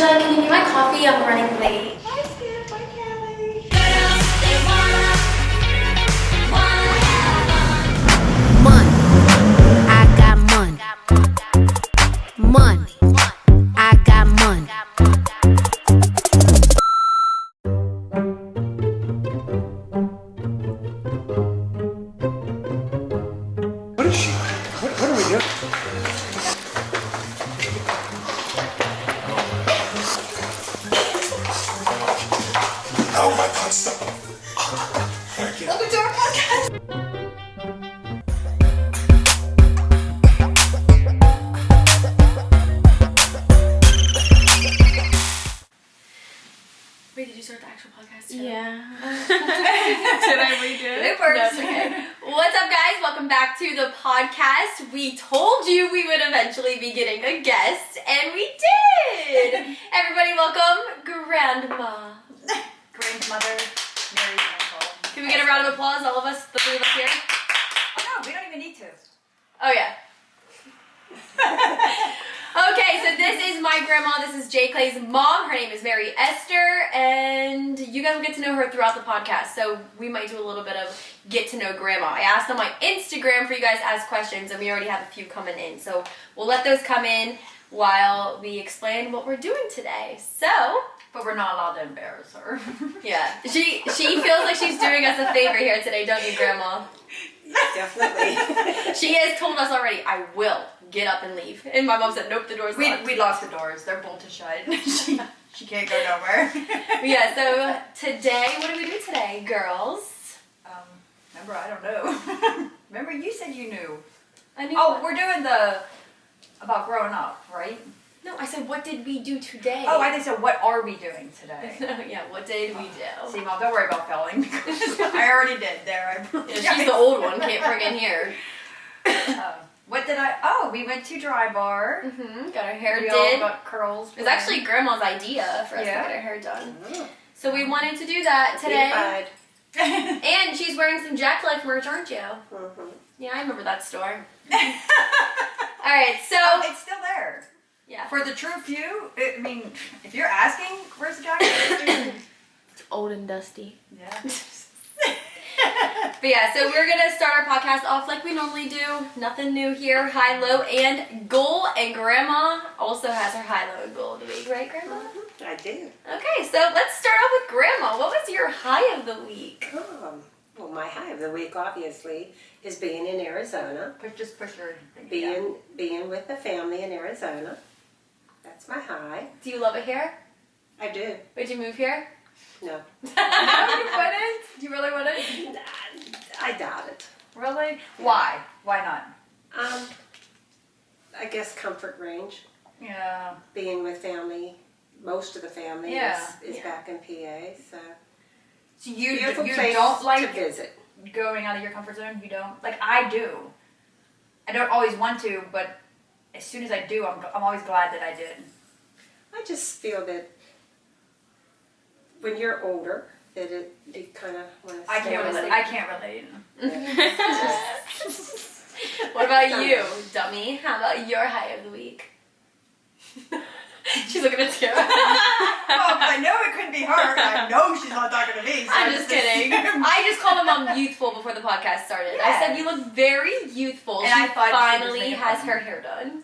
can you give me my coffee? I'm running late. Hi, Skip. Hi, Kelly. Money, I got money. Money, I got money. What is she? What are we doing? Oh my God, stop. Thank you. Welcome to our podcast. Wait, did you start the actual podcast? Yeah. Did I redo it? Bloopers. No, it's okay. What's up, guys? Welcome back to the podcast. We told you we would eventually be getting a guest, and we did! Everybody, welcome Grandma. Grandmother, Mary Uncle. Can we get a round of applause, all of us, the three of us here? Oh, no, we don't even need to. Oh, yeah. Okay, so this is my grandma. This is Jay Clay's mom. Her name is Mary Esther, and you guys will get to know her throughout the podcast. So we might do a little bit of get to know grandma. I asked on my Instagram for you guys to ask questions, and we already have a few coming in. So we'll let those come in while we explain what we're doing today. So, But we're not allowed to embarrass her. yeah, she feels like she's doing us a favor here today, don't you, Grandma? Definitely. She has told us already, I will get up and leave. And my mom said, nope, the door's locked. We locked the doors. They're bolted shut. she can't go nowhere. Yeah, so today, what do we do today, girls? Remember, I don't know. Remember, you said you knew. I knew Oh, we're doing the about growing up, right? No, I said, what did we do today? Oh, I think so. What are we doing today? Yeah, what did we do? See, Mom, don't worry about failing. I already did there. Yeah, she's the old one, can't friggin' hear. What did I? Oh, we went to Dry Bar. Mm-hmm, got our hair We all did. got curls. It was actually Grandma's idea for us Yeah. to get our hair done. So we wanted to do that today. And she's wearing some Jack Life merch, aren't you? Mm-hmm. Yeah, I remember that store. Alright, so... Oh, it's still there. yeah. For the true few, I mean, if you're asking, where's the jacket? It's old and dusty. Yeah. But yeah, so we're gonna start our podcast off like we normally do. Nothing new here. High, low, and goal. And Grandma also has her high, low, and goal of the week, right, Grandma? I do. Okay, so let's start off with Grandma. What was your high of the week? Well, my high of the week, obviously, is being in Arizona. Just push your thing. Being with the family in Arizona. That's my high. Do you love it here? I do. Would you move here? No. You wouldn't? Do you really want to? I doubt it. Really? Why? Why not? I guess comfort range. Yeah. Being with family, most of the family Yeah. is Yeah. back in PA, so. So you Beautiful you place don't to like visit. going out of your comfort zone? You don't? Like I do. I don't always want to, but as soon as I do, I'm always glad that I did. I just feel that when you're older, that you kind of want to I stay can't on relate. I can't relate. What about you, dummy? How about your high of the week? She's looking at you. Well, I know it couldn't be her. I know she's not talking to me. So I'm just kidding. I just called my mom youthful before the podcast started. I said, you look very youthful. And she I thought she was finally making has fun. her hair done.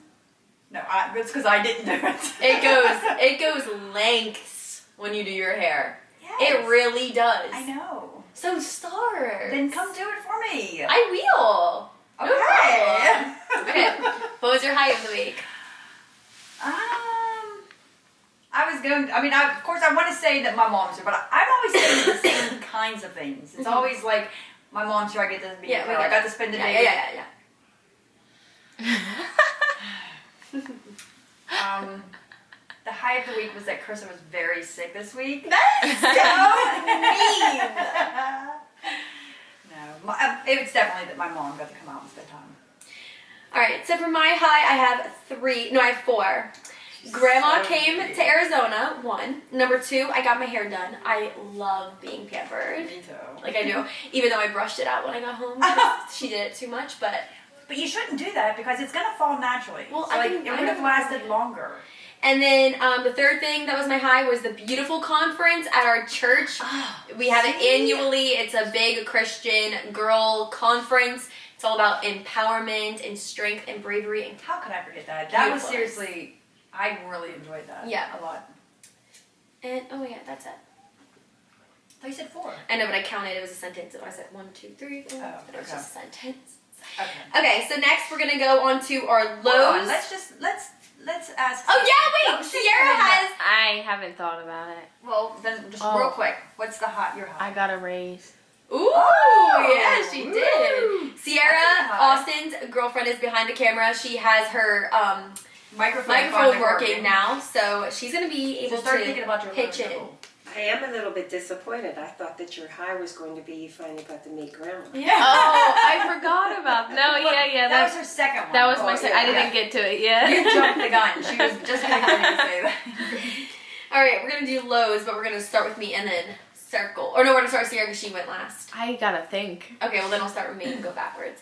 No, it's because I didn't do it. It goes lengths when you do your hair. Yes. It really does. I know. So start. Then come do it for me. I will. No Okay. problem. Okay. What was your high of the week? I was going. I mean, of course, I want to say that my mom's here, but I'm always saying the same kinds of things. It's always like my mom's here. I get to be. Yeah, we I get got to spend the Yeah, day. yeah. The high of the week was that Krista was very sick this week. That's so mean. No, it's definitely that my mom got to come out and spend time. All right, so for my high, I have 4. Grandma came to Arizona, 1. Number 2, I got my hair done. I love being pampered. Me too. Like I do, even though I brushed it out when I got home. 'Cause she did it too much, but you shouldn't do that because it's gonna fall naturally. Well, so I like, can- it I would have know. lasted longer. And then the third thing that was my high was the beautiful conference at our church. We have it annually. It's a big Christian girl conference. It's all about empowerment and strength and bravery. And How could I forget that? That was Beautiful. seriously, I really enjoyed that. Yeah. A lot. and oh yeah, that's it. I thought you said 4. I know, but I counted. It was a sentence. So I said 1, 2, 3, 4. Oh, But it was okay. just a sentence. Okay. Okay, so next we're gonna go on to our Hold lows. on, let's ask. Oh yeah, wait. Oh, Sierra has. I haven't thought about it. Well, then just Oh. real quick. What's your high? I got a raise. Ooh, Oh, yeah, she woo. did. Sierra, That's a high. Austin's girlfriend, is behind the camera. She has her Microphone microphone working now, so she's gonna be able So start to thinking about your pitch lows, in. Nicole. I am a little bit disappointed. I thought that your high was going to be you finally got to meet Grandma. Yeah. Oh, I forgot about. No, yeah. That was her second one. That was my Oh, second. yeah, I didn't get to it yet. You jumped the gun. She was just getting ready to say that. All right, we're gonna do lows, but we're gonna start with me and then circle. Or no, we're gonna start with Sierra because she went last. I gotta think. Okay, well then I'll start with me and go backwards.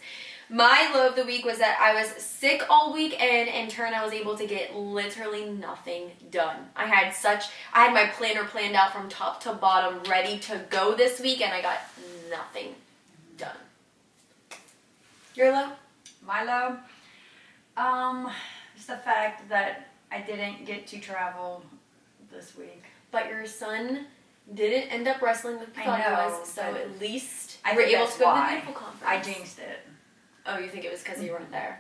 My low of the week was that I was sick all week, and in turn I was able to get literally nothing done. I had my planner planned out from top to bottom, ready to go this week, and I got nothing done. Your low? My low, just the fact that I didn't get to travel this week. But your son didn't end up wrestling like you I thought he know, was, so but at least I you were think able that's to go to the why beautiful conference. I jinxed it. Oh, you think it was because you weren't there?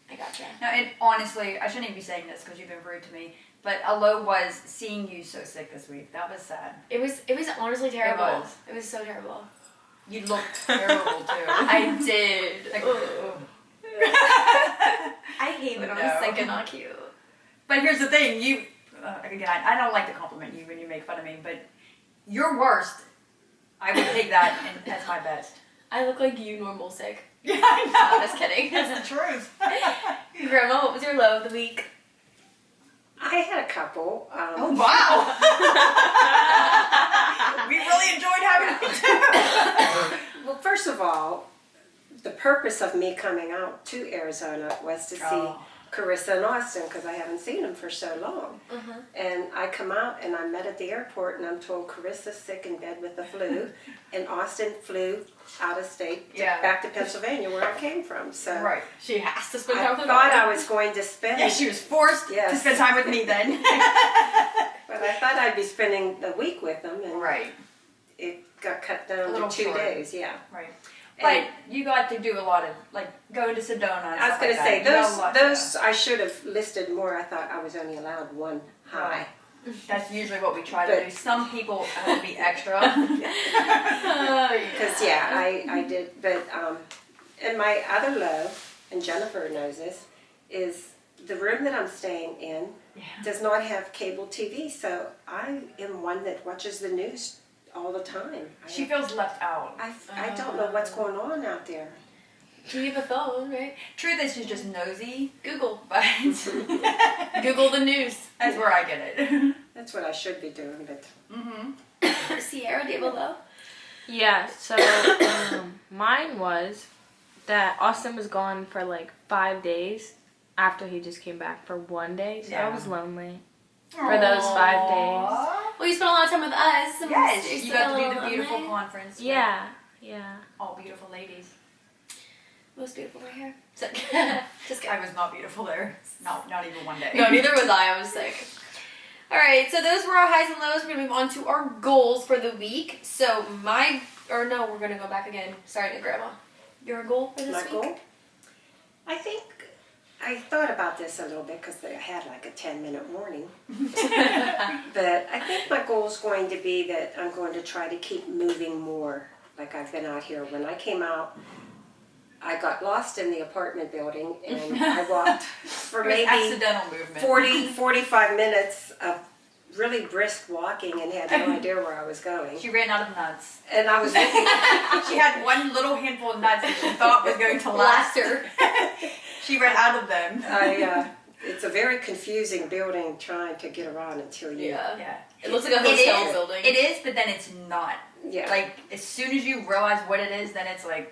I gotcha. No, and honestly, I shouldn't even be saying this because you've been rude to me, but a low was seeing you so sick this week. That was sad. It was honestly terrible. was. It was so terrible. You looked terrible too. I did. Like, Ugh. I hate when I'm No. sick and not cute. But here's the thing, you again, I don't like to compliment you when you make fun of me, but your worst, I would take that as my best. I look like you normal sick. Yeah, I know. I'm just kidding. That's the truth. Grandma, what was your low of the week? I had a couple. Oh wow! We really enjoyed having you too. Well, first of all, the purpose of me coming out to Arizona was to see Oh. Carissa and Austin because I haven't seen them for so long. Uh-huh. And I come out and I'm met at the airport and I'm told Carissa's sick in bed with the flu, and Austin flew out of state Yeah. back to Pennsylvania where I came from. So Right. She has to spend I time with thought her. I was going to spend, Yeah, she was forced to Yes. spend time with me then. but I thought I'd be spending a week with them, and Right. it got cut A down little to 2 short. days. Yeah. Right. And But you got to do a lot of, like, going to Sedona and I was stuff going to like say that. You got a lot to those I should have listed more. I thought I was only allowed one high. do. That's usually what we try to But- do. Some people have to be extra. Because I did, but and my other low, and Jennifer knows this, is the room that I'm staying in Yeah. does not have cable TV, so I am one that watches the news all the time. She feels left out. I don't know what's going on out there. You have a phone, right? Truth is, she's just nosy, Google. but Google the news. that's where I get it. That's what I should be doing, but Mm-hmm. Sierra, do you have a low? Yeah, so mine was that Austin was gone for like 5 days after he just came back for 1 day. So I Yeah. was lonely for those 5 days. Well, you spent a lot of time with us. and Yes, we you spent got a to do little the beautiful lonely. conference. with Yeah. all beautiful ladies. Most beautiful right here. So, just kidding. I was not beautiful there. No, not even one day. No, neither was I. I was sick. All right, so those were our highs and lows. We're gonna move on to our goals for the week. So we're gonna go back again. Starting at Grandma. Your goal for this my week? goal, I think I thought about this a little bit because I had like a 10-minute warning. But I think my goal is going to be that I'm going to try to keep moving more like I've been out here. When I came out, I got lost in the apartment building and I walked for It was maybe accidental movement. 45 minutes of really brisk walking and had no idea where I was going. She ran out of nuts. And I was looking, She had one little handful of nuts that she thought was going to last Blaster. She ran out of them. it's a very confusing building trying to get around until you. Yeah. Yeah. It looks like a It hotel is, building. It is, but then it's not. Yeah. Like, as soon as you realize what it is, then it's like,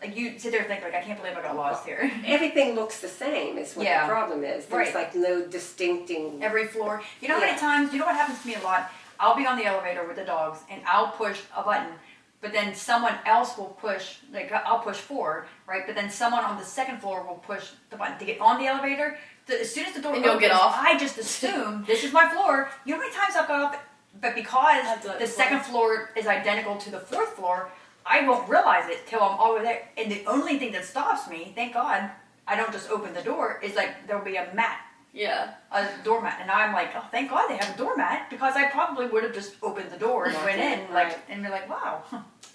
like you sit there and think like, I can't believe I got lost here. Everything looks the same is what Yeah. the problem is. There's Right. like no distincting. Every floor. You know how many Yeah. times, you know what happens to me a lot? I'll be on the elevator with the dogs and I'll push a button, but then someone else will push, like I'll push forward, right? But then someone on the second floor will push the button to get on the elevator. As soon as the door And opens, you'll get off. I just assume this is my floor. You know how many times I've got off? But because I've done it the before. second floor is identical to the fourth floor, I won't realize it till I'm all the way there. And the only thing that stops me, thank God, I don't just open the door, is like there'll be a mat, Yeah. a doormat. And I'm like, oh, thank God they have a doormat, because I probably would have just opened the door and Walked went in, in, like, right. and be like, wow.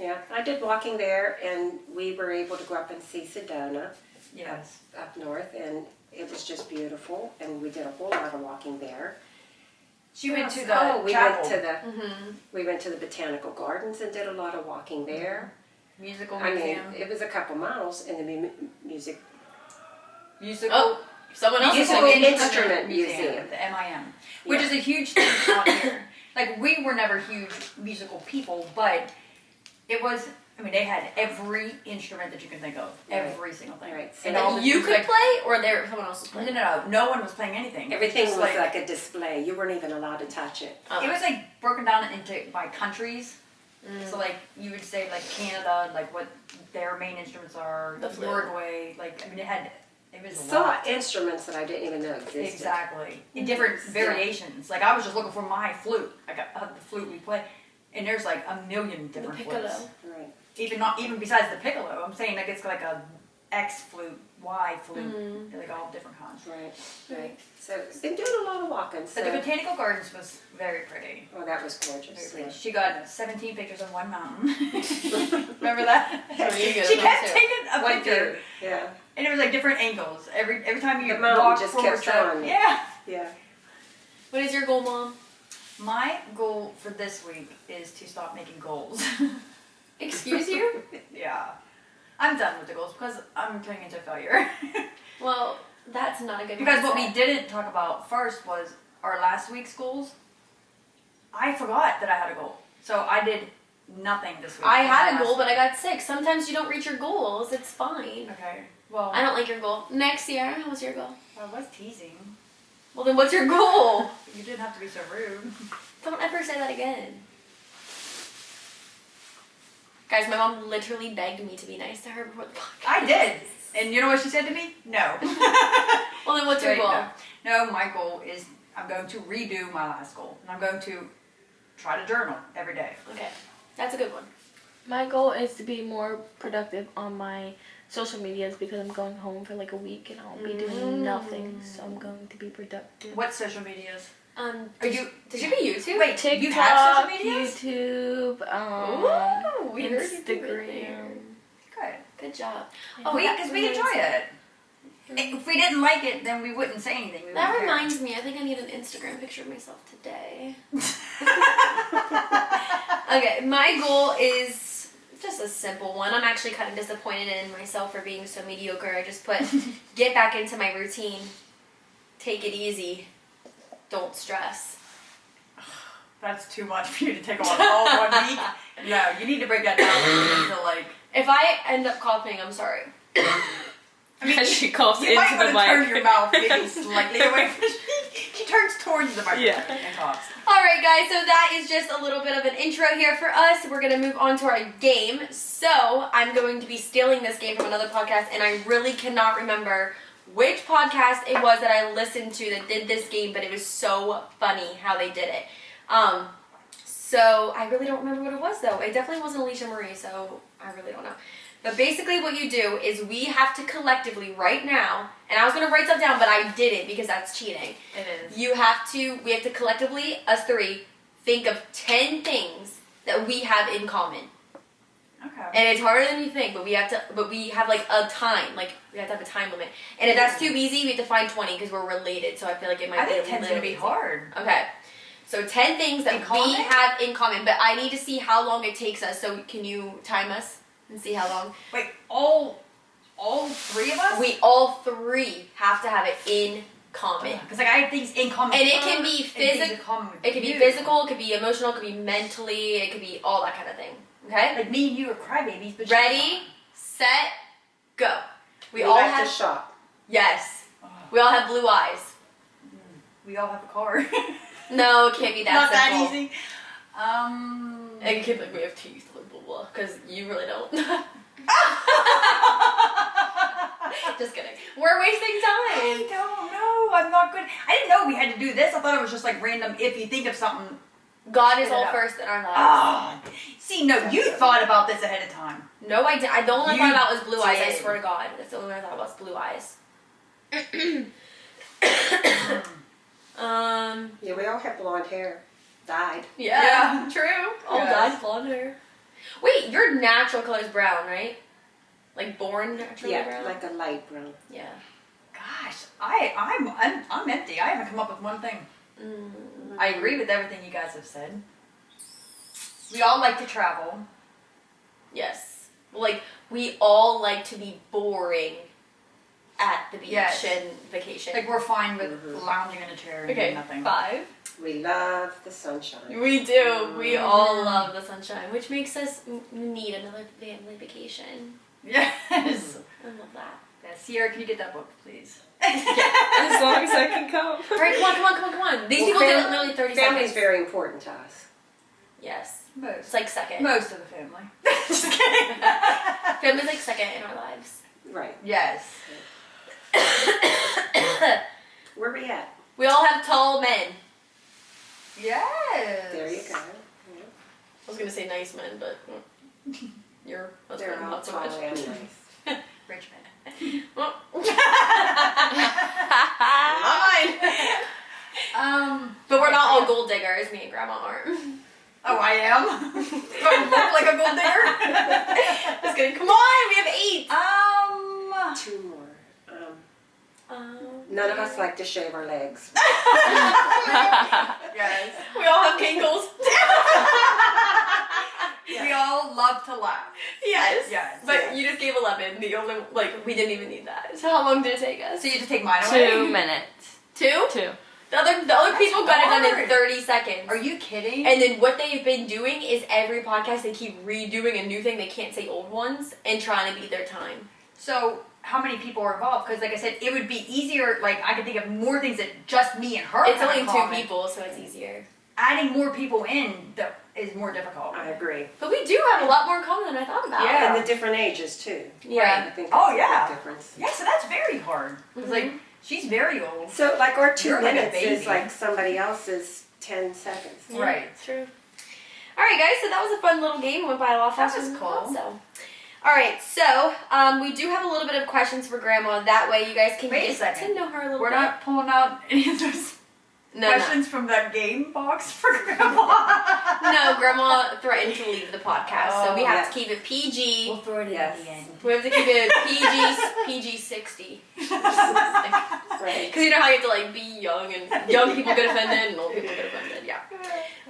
Yeah, I did walking there, and we were able to go up and see Sedona Yes. up north, and it was just beautiful. And we did a whole lot of walking there. She went to the Oh, we chapel, went to the Mm-hmm. we went to the botanical gardens and did a lot of walking there. musical I mean, museum, it was a couple miles in the music musical. Oh, someone else is Musical talking. Instrument Museum. the MIM, which Yeah. is a huge thing out here. Like, we were never huge musical people, but it was, I mean, they had every instrument that you can think of, Right. every single thing. Right, so And that all the You music- could play, or there someone else was No, playing. no one was playing anything. Everything Just was like a display. You weren't even allowed to touch it. Oh. It was like broken down into by countries. Mm. So like you would say like Canada, like what their main instruments are. The flute. Uruguay, like I mean it was a So lot. instruments that I didn't even know existed. Exactly. In different variations. Like I was just looking for my flute. I got the flute we play, and there's like a million The different piccolo. flutes. Right. Even besides the piccolo, I'm saying like it's like a X flute, Y flute, Mm. They're like all different kinds. Right. Right. So been doing a lot of walking. So But the botanical gardens was very pretty. oh, that was Very gorgeous. pretty. Yeah. She got 17 pictures of one mountain. Remember that? Oh, you get She them kept too. taking a One picture, view. Yeah. and it was like different angles. Every time you The mountain walk just forward, kept showing. yeah. Yeah. What is your goal, Mom? My goal for this week is to stop making goals. Excuse you? Yeah. I'm done with the goals because I'm turning into a failure. Well, that's not a good Because what we mindset. didn't talk about first was our last week's goals. I forgot that I had a goal. So I did nothing this week. I for my had a last goal, but I week. got sick. Sometimes you don't reach your goals. It's fine. Okay. Well, I don't like your goal. Next year, what's your goal? I was teasing. Well, then what's your goal? You didn't have to be so rude. Don't ever say that again. Guys, my mom literally begged me to be nice to her before the podcast. I did. And you know what she said to me? No. Well, then what's your Right, goal? No, my goal is I'm going to redo my last goal. And I'm going to try to journal every day. Okay, that's a good one. My goal is to be more productive on my social medias because I'm going home for like a week and I'll be doing nothing. So I'm going to be productive. What social medias? Are Did you? Did you be YouTube? Wait, TikTok, you have social medias? YouTube, Ooh, we heard you do it there. Instagram. Good. Good job. Oh, that because we enjoy it. If we didn't like it, then we wouldn't say anything. We That wouldn't care. reminds me, I think I need an Instagram picture of myself today. Okay, my goal is just a simple one. I'm actually kind of disappointed in myself for being so mediocre. I just put get back into my routine, take it easy, don't stress. That's too much for you to take on all 1 week. No, you need to break that down into like. If I end up coughing, I'm sorry. I mean, She coughs you might into want the to mic. turn your mouth maybe slightly away from she turns towards the microphone Yeah. and coughs. Alright guys, so that is just a little bit of an intro here for us. We're going to move on to our game. So, I'm going to be stealing this game from another podcast, and I really cannot remember which podcast it was that I listened to that did this game, but it was so funny how they did it. So, I really don't remember what it was though. It definitely wasn't Alicia Marie, so I really don't know. But basically what you do is we have to collectively right now, and I was going to write stuff down, but I didn't because that's cheating. It is. We have to collectively, us three, think of 10 things that we have in common. Okay. And it's harder than you think, but we have like a time, like we have to have a time limit. And if that's too easy, we have to find 20 because we're related, so I feel like it might I be think a 10's little going to be easy. hard. Okay. So 10 things that In we common? have in common, but I need to see how long it takes us, so can you time us and see how long? Wait, all three of us? We all three have to have it in common. Because like I have things in common. And it with can her, be and things in physical. common with It could be you. physical, it could be emotional, it could be mentally, it could be all that kind of thing. Okay? Like me and you are crybabies, but Ready, set, go. We We all like have to shop. yes. We all have blue eyes. We all have a car. No, it can't be that Not simple. that easy. It can't be like we have teeth, blah blah blah. Because you really don't. Just kidding. We're wasting I time. don't know. I'm not good. I didn't know we had to do this. I thought it was just like random. If you think of something. God is Spit it all out. first in our lives. Ah, see, no, you thought about this ahead of time. No, I did. The only You one I thought was blue eyes. I did. swear to God, that's the only one I thought about was blue eyes. Yeah, we all have blonde hair. Dyed. Yeah, true. All Yes. dyed blonde hair. Wait, your natural color is brown, right? Like born naturally Yeah, brown. like a light brown. Yeah. Gosh, I'm empty. I haven't come up with one thing. I agree with everything you guys have said. We all like to travel. Yes. Like we all like to be boring at the beach Yes. and vacation. Like we're fine with lounging in a chair and okay, doing nothing. 5. We love the sunshine. We do. We all love the sunshine, which makes us need another family vacation. Yes. I love that. Yeah, Sierra, can you get that book, please? As long as I can come. All right, come on. These Well, people did it in literally 30 Family's seconds. very important to us. Yes. It's Most. like second. Most of the family. Just kidding. Family's like second in our lives. Right. Yes. Where we at? We all have tall men. Yes. There you go. I was gonna say nice men, but your husband They're all not so tall much. and nice. Rich man. Well, Um. but we're not all gold diggers. Me and Grandma aren't. Oh, I am. Do I look like a gold digger? Just kidding. Come on, we have 8. 2 more. None of us like to shave our legs. Yes. We all have kinkles. We all love to laugh. Yes. Yes. But you just gave 11. The only we didn't even need that. So how long did it take us? So you just take mine away? 2 minutes. 2? 2. The other people got it done in hard. 30 seconds. Are you kidding? And then what they've been doing is every podcast they keep redoing a new thing. They can't say old ones and trying to beat their time. So how many people are involved? Because like I said, it would be easier. Like I could think of more things that just me and her. It's have only in 2 common. people, so it's easier. Adding more people in is more difficult. I agree. But we do have a lot more in common than I thought about. Yeah. And the different ages too. Yeah. I think Oh, that's a yeah. big difference. Yeah, so that's very hard. It's like she's very old. So like our 2 You're like a minutes is baby. like somebody else's 10 seconds. Yeah, Right. it's true. All right, guys. So that was a fun little game. It went by a lot faster was than I cool. thought so. All right. So we do have a little bit of questions for Grandma. That way, you guys can Wait a get second. to know her a little We're bit. not pulling out any of those No, questions from that game box for Grandma. no. Grandma threatened to leave the podcast, so we Oh, have yeah. to keep it PG. We'll throw it in Yes. at the end. We have to keep it PG 60. Right. Because you know how you have to like be young and young people get offended and old people get offended. Yeah.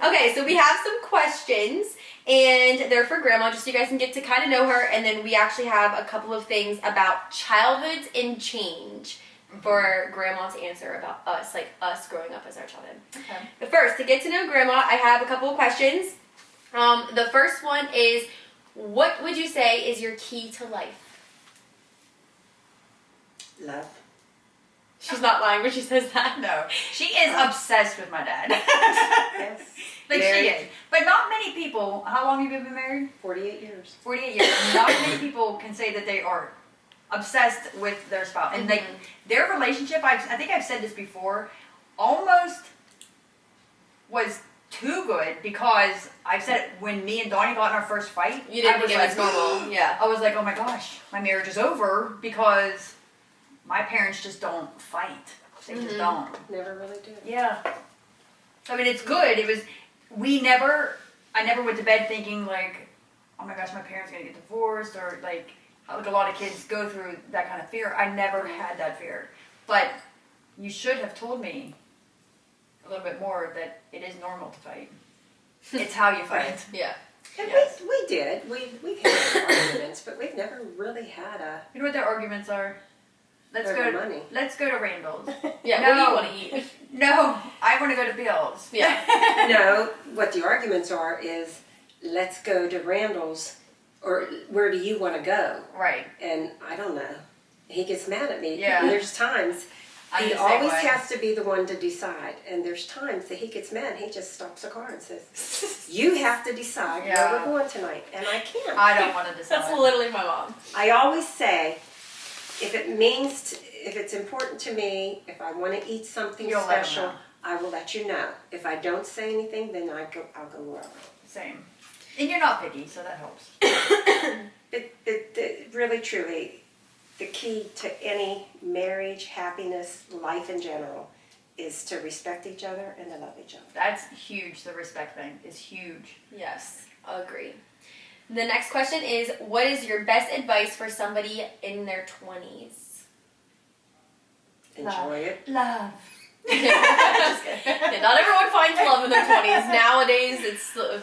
Okay, so we have some questions and they're for Grandma, just so you guys can get to kind of know her. And then we actually have a couple of things about childhoods and change for Grandma to answer about us, like us growing up as our childhood. Okay. But first, to get to know Grandma, I have a couple of questions. The first one is, what would you say is your key to life? Love. She's not lying when she says that. No, she is obsessed with my dad. Yes. Like Married she is. But not many people, how long have you been married? 48 years. 48 years. Not many people can say that they are obsessed with their spouse. And like their relationship, I think I've said this before, almost was too good because I've said it when me and Donnie got in our first fight. You didn't I was think it was like, normal. Yeah. I was like, oh my gosh, my marriage is over because my parents just don't fight. They just don't. Never really did. Yeah. I mean, it's good. It was, I never went to bed thinking like, oh my gosh, my parents are going to get divorced or like a lot of kids go through that kind of fear. I never had that fear. But you should have told me a little bit more that it is normal to fight. It's how you fight. Yeah. And Yes. we did. We've had arguments, but we've never really had a You know what their arguments are? Let's over go. money. Let's go to Randall's. Yeah. No. What do you want to eat? No, I want to go to Bill's. Yeah. No, what the arguments are is let's go to Randall's or where do you want to go? Right. And I don't know. He gets mad at me. Yeah. And there's times I'm he the same always way. has to be the one to decide. And there's times that he gets mad and he just stops the car and says, you have to decide Yeah. where we're going tonight. And I can't. I don't want to decide. That's literally my mom. I always say, if it's important to me, if I want to eat something You'll let him special, know. I will let you know. If I don't say anything, then I'll go wherever. Same. And you're not picky, so that helps. But really, truly, the key to any marriage, happiness, life in general, is to respect each other and to love each other. That's huge. The respect thing is huge. Yes, agree. The next question is, what is your best advice for somebody in their 20s? Enjoy it. Love. Just kidding. Yeah, not everyone finds love in their 20s. Nowadays, it's the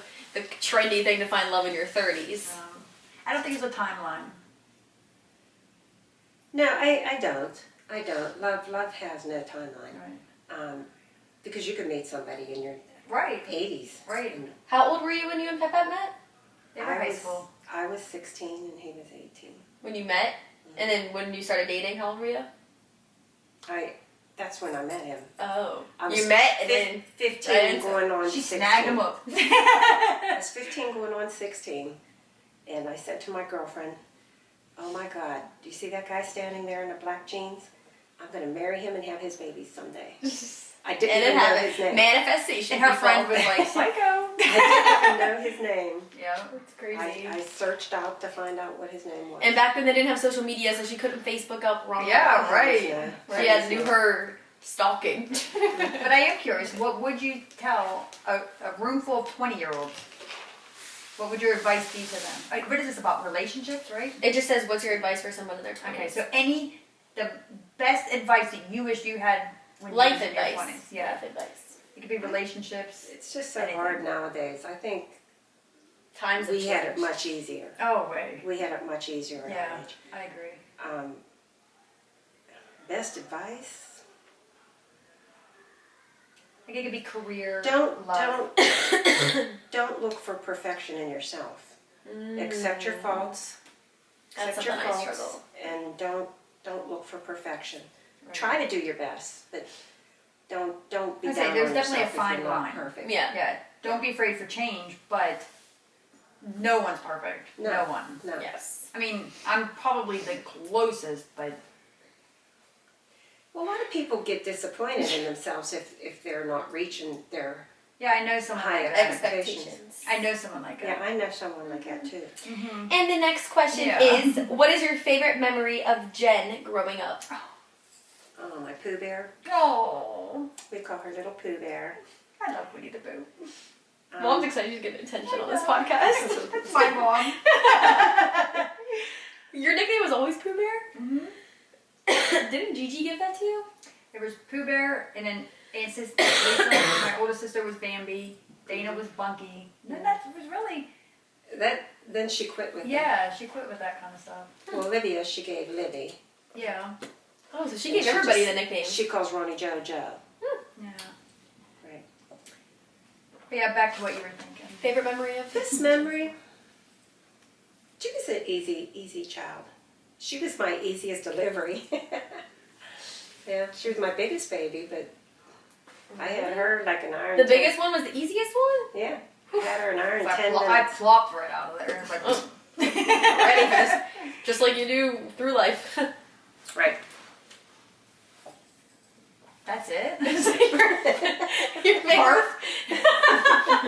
trendy thing to find love in your 30s. I don't think there's a timeline. No, I don't. Love has no timeline. Right. Because you could meet somebody in your Right. 80s. Right. And How old were you when you and Pepette met? They were high school. I was 16 and he was 18. When you met? And then when you started dating, how old were you? That's when I met him. Oh. I was You met and then... 15 Right. going on She 16. snagged him up. I was 15 going on 16. And I said to my girlfriend, oh my God, do you see that guy standing there in the black jeans? I'm going to marry him and have his babies someday. I didn't And even then know have his name. manifestation. And her before friend was like, psycho. I didn't even know his name. Yeah. That's crazy. I searced out to find out what his name was. And back then they didn't have social media, so she couldn't Facebook up wrong. Yeah, right. She had to do her stalking. But I am curious, what would you tell a room full of 20-year-olds? What would your advice be to them? What is this about? Relationships, right? It just says, what's your advice for someone in their 20s? Okay, so the best advice that you wish you had when Life you were in your advice. 20s. Yeah. Life advice. It could be relationships. It's just so Anything. hard nowadays. I think Times have we had it changed. much easier. Oh, way. We had it much easier at Yeah, our age. I agree. Best advice? I think it could be career, Don't love. don't look for perfection in yourself. Accept your faults. That's Accept your something I faults, struggle. and don't look for perfection. Right. Try to do your best, but don't be I down say on there's definitely a yourself if fine you're not line. perfect. Yeah. Yeah, don't be afraid for change, but no one's perfect. No. No one. No. Yes. I mean, I'm probably the closest, but Well, a lot of people get disappointed in themselves if they're not reaching their yeah, I know someone high like that. Expectations. I know someone like Yeah, that. I know someone like that too. And the next question Yeah. is, what is your favorite memory of Jen growing up? Oh, my Pooh Bear. Oh, We call her Little Pooh Bear. I love Winnie the Pooh. Mom's excited she's getting attention on this podcast. That's my mom. Your nickname was always Pooh Bear? Mm-hmm. Didn't Gigi give that to you? There was Pooh Bear, and then Aunt Sister, Lisa, my older sister was Bambi, Dana was Bunky. And then that was really, Then she quit with yeah, she quit with that kind of stuff. it. Well, Olivia, she gave Livy. Yeah, Oh, so she And gave everybody just- the nickname. She calls Ronnie Joe Joe. yeah. Right. But yeah, back to what you were thinking. Favorite memory of This memory, she was an easy child. She was my easiest delivery. Yeah, she was my biggest baby, but I had her like an iron. The 10 biggest one was the easiest one? Yeah, I had her an iron So 10 I minutes. plopped right out of there. It's like, Ready for this. Just like you do through life. Right. that's it. Your favorite.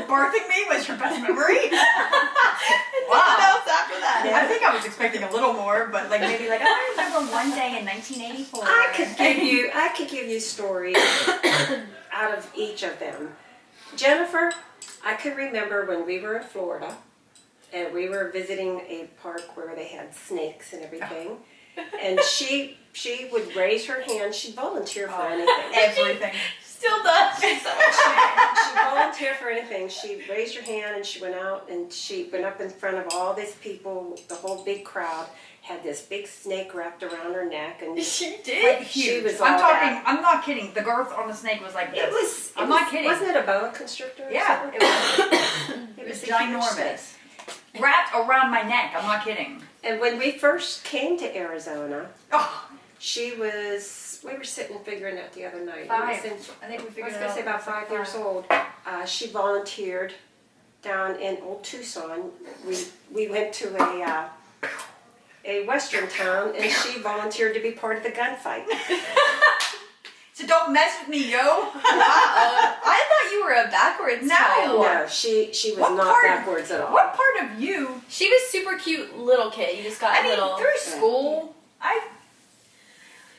Birthing me was your best memory? Wow. else after that. I think I was expecting a little more, but like maybe like I remember one day in 1984. I could give you stories out of each of them. Jennifer, I could remember when we were in Florida and we were visiting a park where they had snakes and everything. And she would raise her hand. She'd volunteer for anything. Everything. Still does. She volunteered for anything. She raised her hand and she went out and she went up in front of all these people, the whole big crowd, had this big snake wrapped around her neck, and She did. she was I'm all talking. that. I'm not kidding. The girth on the snake was like this. It was. I'm not kidding. Wasn't it a boa constrictor? Or Yeah, something? it was. It was a huge snake. ginormous. wrapped around my neck. I'm not kidding. And when we first came to Arizona, Oh, we were sitting figuring out the other night. five. It was I think we I figured was it going to out. say about 5 years old. She volunteered down in Old Tucson. We went to a western town, and she volunteered to be part of the gunfight. So don't mess with me, yo. I thought you were a backwards No. child. No, she was What not part- backwards at all. What part of you? She was super cute little kid. You just got I mean, little. through school, I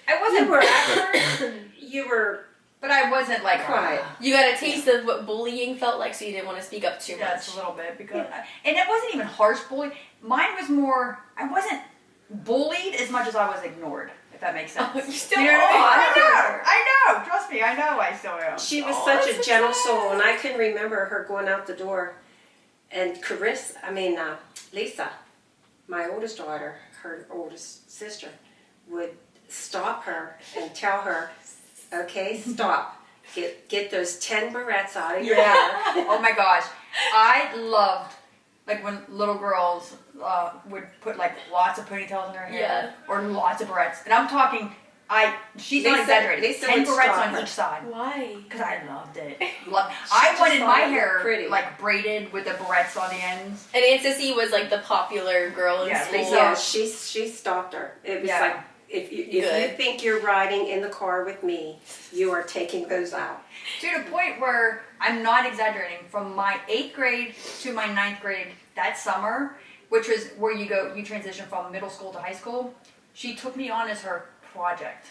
You wasn't were backward, you were but I wasn't like quiet. You got a taste of what bullying felt like, so you didn't want to speak up too Yes, much. a little bit because, and it wasn't even harsh bullying. Mine was more. I wasn't bullied as much as I was ignored. If that makes sense. You still You know what I mean? are. I know. Trust me, I know. I still am. She was Oh, such that's a so gentle sad. soul, and I can remember her going out the door, and Lisa, my oldest daughter, her oldest sister, would stop her and tell her, "Okay, stop. Get those 10 barrettes out of your hair." Yeah. Oh my gosh, I loved like when little girls would put like lots of ponytails in her hair Yeah. or lots of barrettes, and I'm talking. She's not Lisa- exaggerating. Lisa 10 would barrettes stop on her. each side. Why? Because I loved it. I just wanted thought my it looked hair pretty. like braided with the barrettes on the ends. And Aunt Sissy was like the popular girl in Yeah, school. Lisa- Yeah, she stopped her. It was Yeah. like, if you Good. think you're riding in the car with me, you are taking those out. To the point where I'm not exaggerating. From my 8th grade to my 9th grade that summer, which was where you transition from middle school to high school, she took me on as her project.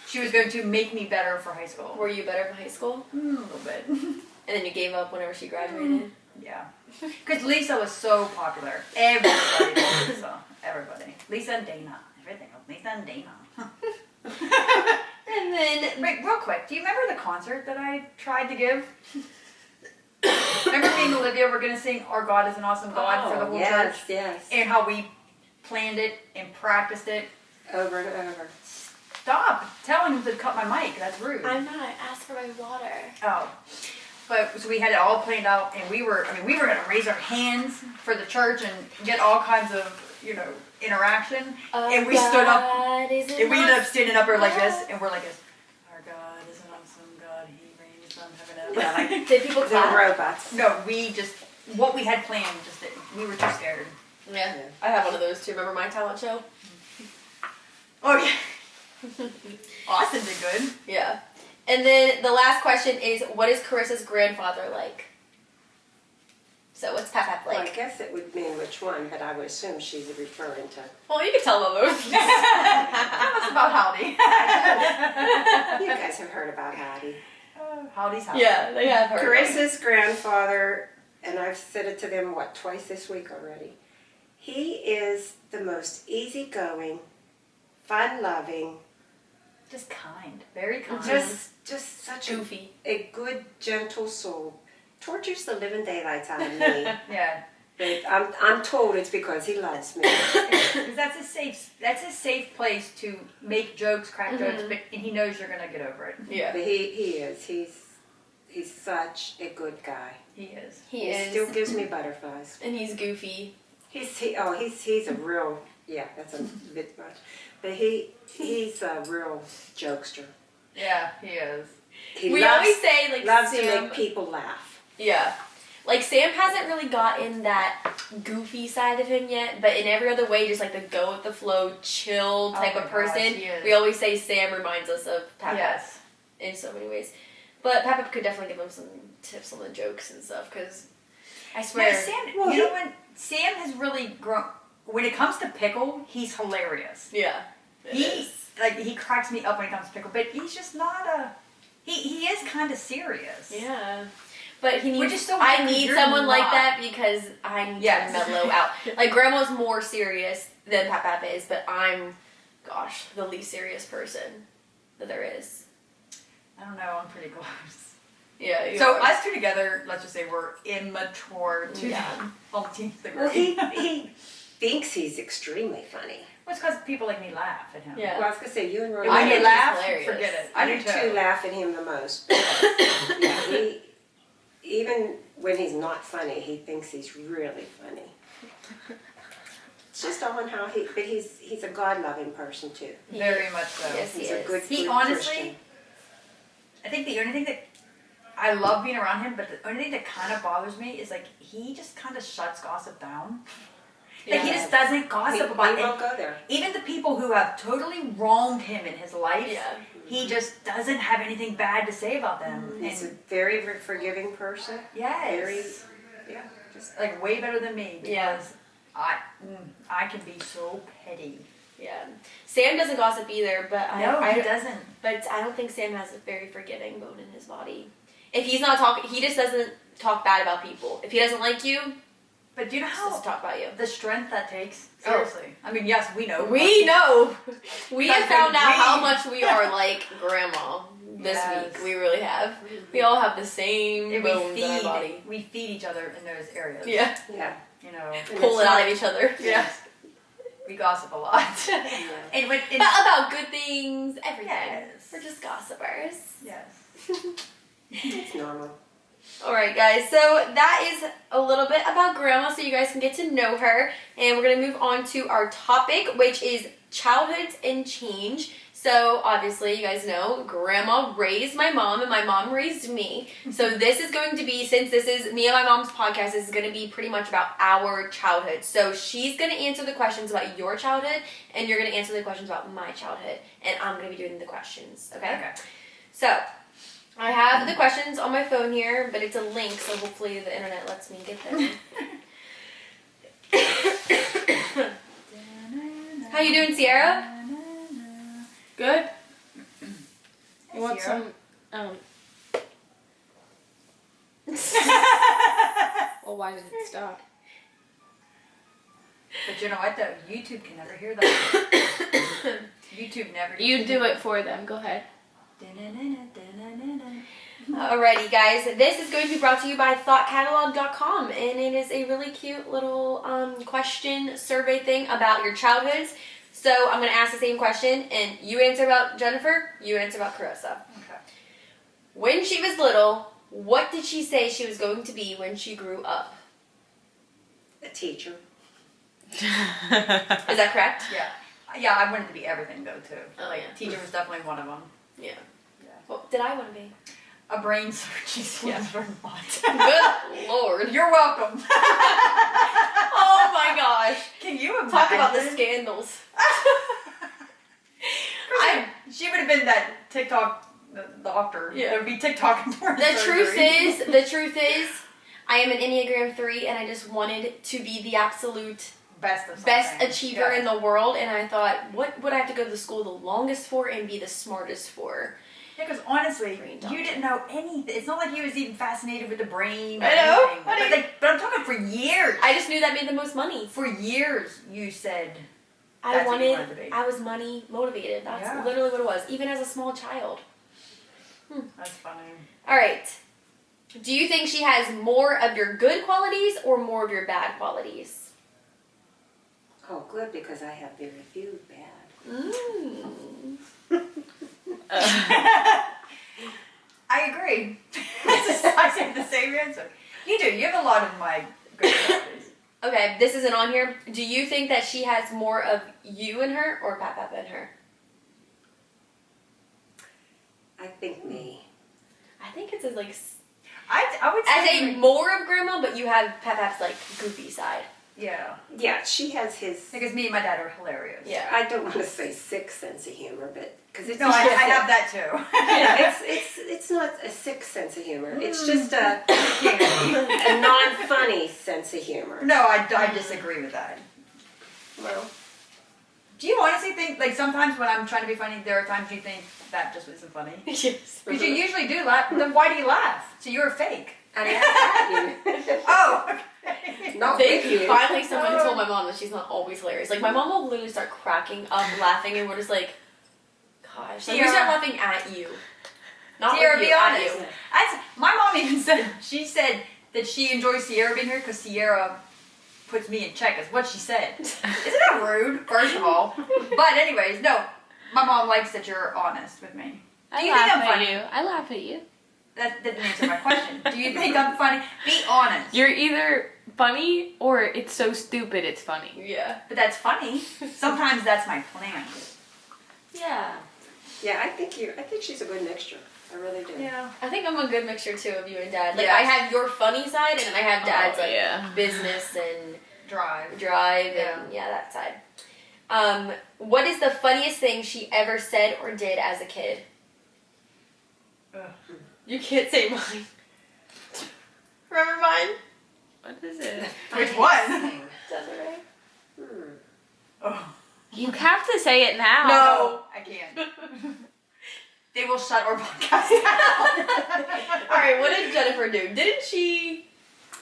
She was going to make me better for high school. Were you better in high school? A little bit. And then you gave up whenever she graduated? Yeah. Because Lisa was so popular. Everybody loved Lisa. Everybody. Lisa and Dana. Everything else. Lisa and Dana. And then, Wait, real quick. Do you remember the concert that I tried to give? Remember me and Olivia were going to sing Our God is an Awesome God for the whole yes, church? yes. And how we planned it and practiced it. Over and over. Stop telling them to cut my mic. That's rude. I'm not. Ask for my water. Oh. But so we had it all planned out, and we were going to raise our hands for the church and get all kinds of, interaction. And we stood up, and we ended up standing up there like this, and we're like this. Our God is an awesome God. He reigns from heaven and earth. Yeah, like Did people the clap? robots. No, what we had planned, we were too scared. Yeah. I have one of those too. Remember my talent show? Oh, yeah. Austin did good. Yeah. And then the last question is, what is Carissa's grandfather like? So what's Pap Well, I like? guess it would mean which one, but I would assume she's referring to. Well, you can tell them both. Tell us about Howdy. You guys have heard about Howdy. Howdy's house. Yeah, they have her. Carissa's grandfather, and I've said it to them, twice this week already. He is the most easygoing, fun-loving, Just kind. Very kind. just such Goofy. a good, gentle soul. Tortures the living daylights out of me. Yeah. But I'm told it's because he loves me. Because that's a safe place to make jokes, crack jokes, but, and he knows you're gonna get over it. Yeah. But he is. He's such a good guy. He is. He is. Still gives me butterflies. And he's goofy. He's a real, yeah, that's a bit much. But he's a real jokester. Yeah, he is. He We loves, always say, like, loves to Sam- make people laugh. Yeah. Like, Sam hasn't really gotten that goofy side of him yet, but in every other way, just like the go with the flow, chill type Oh of my gosh, person. he is. We always say Sam reminds us of Papa Yes. in so many ways. But Papa could definitely give him some tips on the jokes and stuff, because I No, swear. when Sam has really grown. When it comes to pickle, he's hilarious. Yeah. it is. He cracks me up when it comes to pickle, but he's just not a. He is kind of serious. Yeah. But he Which needs. is so I weird 'cause need you're someone like not. that because I need Yes. to mellow out. Like, Grandma's more serious than Papa is, but I'm, gosh, the least serious person that there is. I don't know. I'm pretty close. Yeah. you So are. us two together, let's just say we're immature to Yeah. all the teens that Well, we're he thinks he's extremely funny. Well, it's because people like me laugh at him. Yeah. Well, I was gonna say you and Roy. I think can he's laugh, hilarious. forget it. I You do two too. laugh at him the most. Yeah, even when he's not funny, he thinks he's really funny. It's just on how but he's a God-loving person too. Very much so. Yes, He's he a is. good He good honestly, Christian. I think the only thing that I love being around him, but the only thing that kind of bothers me is like he just kind of shuts gossip down. Like he just doesn't gossip about He it. won't go there. Even the people who have totally wronged him in his life, Yeah. he just doesn't have anything bad to say about them. He's a And very forgiving person. Very, yes, yeah. Just like way better than me because Yeah. I can be so petty. Yeah. Sam doesn't gossip either, but No, I he doesn't. But I don't think Sam has a very forgiving bone in his body. If he's not talking, he just doesn't talk bad about people. If he doesn't like you, But do you know he how doesn't talk about you. the strength that takes? Oh. Seriously. I mean, yes, we know. We know. We have found out We- how much we are like Grandma this Yes. week. We really have. We all have the same And bones in our body. we feed each other in those areas. Yeah. yeah. You know. And Pull it's it out not- of each other. Yeah. We gossip a lot. Yeah. and when But about good things, everything. Yes. We're just gossipers. yes. It's normal. Alright guys, so that is a little bit about Grandma so you guys can get to know her. And we're going to move on to our topic, which is childhoods and change. So obviously you guys know Grandma raised my mom and my mom raised me. So this is going to be, since this is me and my mom's podcast, this is going to be pretty much about our childhood. So she's going to answer the questions about your childhood and you're going to answer the questions about my childhood. And I'm going to be doing the questions, okay? So I have the questions on my phone here, but it's a link, so hopefully the internet lets me get them. How you doing, Sierra? Good. You want Sierra? some? Well, why did it stop? But you know what though? YouTube can never hear that. YouTube never. You do it for them. Go ahead. Alrighty, guys. This is going to be brought to you by thoughtcatalog.com, and it is a really cute little question survey thing about your childhoods. So I'm going to ask the same question, and you answer about Jennifer, you answer about Carissa. Okay. When she was little, what did she say she was going to be when she grew up? A teacher. Is that correct? Yeah. Yeah, I wanted to be everything though too. Oh, Like yeah. teacher was definitely one of them. Yeah. Yeah. What did I want to be? A brain surgeon. Yeah. Yeah. Good Lord. You're welcome. Oh my gosh. Can you imagine? Talk about the scandals. She would have been that TikTok doctor. Yeah. There would be TikTok and porn The truth is, I am an Enneagram 3 and I just wanted to be the absolute best of best something. achiever in the world, and I thought, what would I have to go to school the longest for and be the smartest for? Yeah, because honestly, Brain you doctor. didn't know anything. It's not like he was even fascinated with the brain or I know, anything. honey. But I'm talking for years. I just knew that made the most money. For years, you said I That's what you wanted, wanted to be. I was money motivated. That's Yeah. literally what it was, even as a small child. that's funny. All right. Do you think she has more of your good qualities or more of your bad qualities? Oh, good, because I have very few bad. Mm. I agree. I said the same answer. You do. You have a lot of my good qualities. Okay, this isn't on here. Do you think that she has more of you in her or Pap in her? I think me. I think it's like I would I say say more of Grandma, but you have Pap's like goofy side. yeah. Yeah, she has his. Because me and my dad are hilarious. Yeah. I don't want to say sick sense of humor, but because it's No, I have that too. Yeah, it's not a sick sense of humor. It's just a non-funny sense of humor. No, I disagree with that. Well, Do you honestly think, like, sometimes when I'm trying to be funny, there are times you think that just isn't funny? Yes. Because you usually do laugh. Then why do you laugh? So you're fake. I laugh at you. Oh, okay. Not Thank with you. you. Finally, someone told my mom that she's not always hilarious. Like, my mom will literally start cracking up, laughing, and we're just like, gosh. Like, we start laughing at you. Not Sierra, with be you, at honest. you. My mom even said, she said that she enjoys Sierra being here because Sierra puts me in check, is what she said. Isn't that rude, first of all? But anyways, no. My mom likes that you're honest with me. Do you think I'm funny? I laugh at you. That didn't answer my question. Do you think I'm funny? Be honest. You're either funny or it's so stupid it's funny. Yeah. But that's funny. Sometimes that's my plan. Yeah. Yeah, I think she's a good mixture. I really do. Yeah. I think I'm a good mixture too of you and Dad. Like Yes. I have your funny side, and then I have Dad's like yeah. business and Drive. and that side. What is the funniest thing she ever said or did as a kid? Ugh. You can't say mine. Remember mine? What is it? Which one? Desiree? Oh. You have to say it now. No, I can't. They will shut our podcast down. Alright, what did Jennifer do? Didn't she...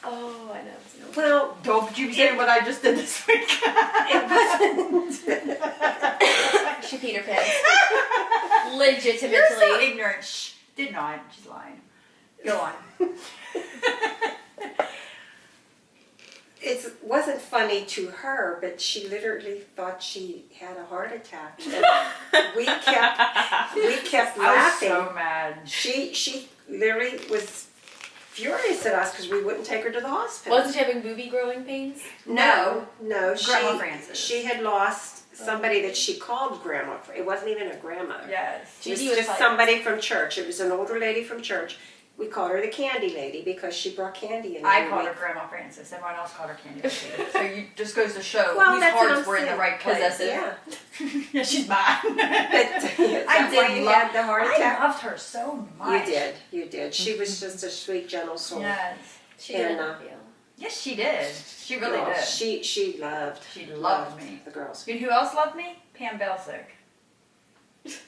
Oh, I know. Well, Don't you be saying what I just did this week. it wasn't. She peed her pants. Legitimately. You're so ignorant. Shh. Did not. She's lying. Go on. It wasn't funny to her, but she literally thought she had a heart attack. And we kept I was laughing. so mad. She literally was furious at us because we wouldn't take her to the hospital. Wasn't she having booby growing pains? No. Grandma Frances. She had lost somebody that she called grandma. It wasn't even a grandmother. Yes. It was Judy was just like- somebody from church. It was an older lady from church. We called her the candy lady because she brought candy in. I every called her week. Grandma Frances. Everyone else called her Candy Lady. So you just goes to show Well, whose that's what hearts I'm were in the saying. right place. Possessive. Yeah. Yeah, she's mad. But I I did. did You love had the heart attack. I loved her so much. You did. She was just a sweet, gentle soul. Yes. She didn't And, love you. Yes, she did. She really Girl, did. She loved. She loved me. The girls. You know who else loved me? Pam Belsick.